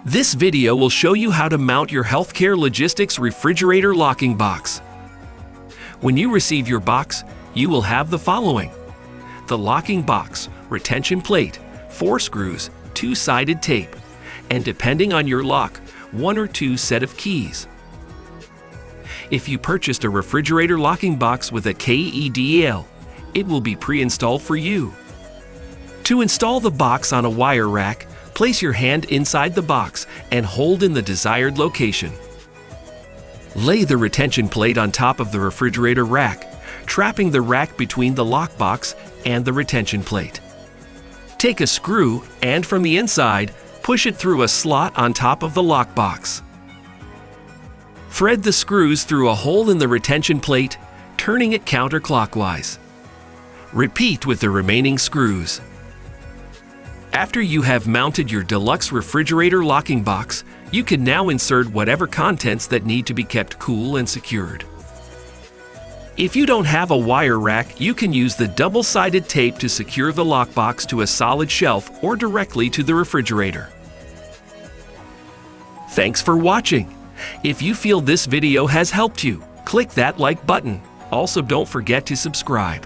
This video will show you how to mount your Healthcare Logistics refrigerator locking box. When you receive your box, you will have the following: the locking box, retention plate, 4 screws, 2-sided tape, and depending on your lock, 1 or 2 set of keys. If you purchased a refrigerator locking box with a KEDL, it will be pre-installed for you. To install the box on a wire rack, place your hand inside the box and hold in the desired location. Lay the retention plate on top of the refrigerator rack, trapping the rack between the lock box and the retention plate. Take a screw and from the inside, push it through a slot on top of the lock box. Thread the screws through a hole in the retention plate, turning it counterclockwise. Repeat with the remaining screws. After you have mounted your deluxe refrigerator locking box, you can now insert whatever contents that need to be kept cool and secured. If you don't have a wire rack, you can use the double-sided tape to secure the lockbox to a solid shelf or directly to the refrigerator. Thanks for watching. If you feel this video has helped you, click that like button. Also, don't forget to subscribe.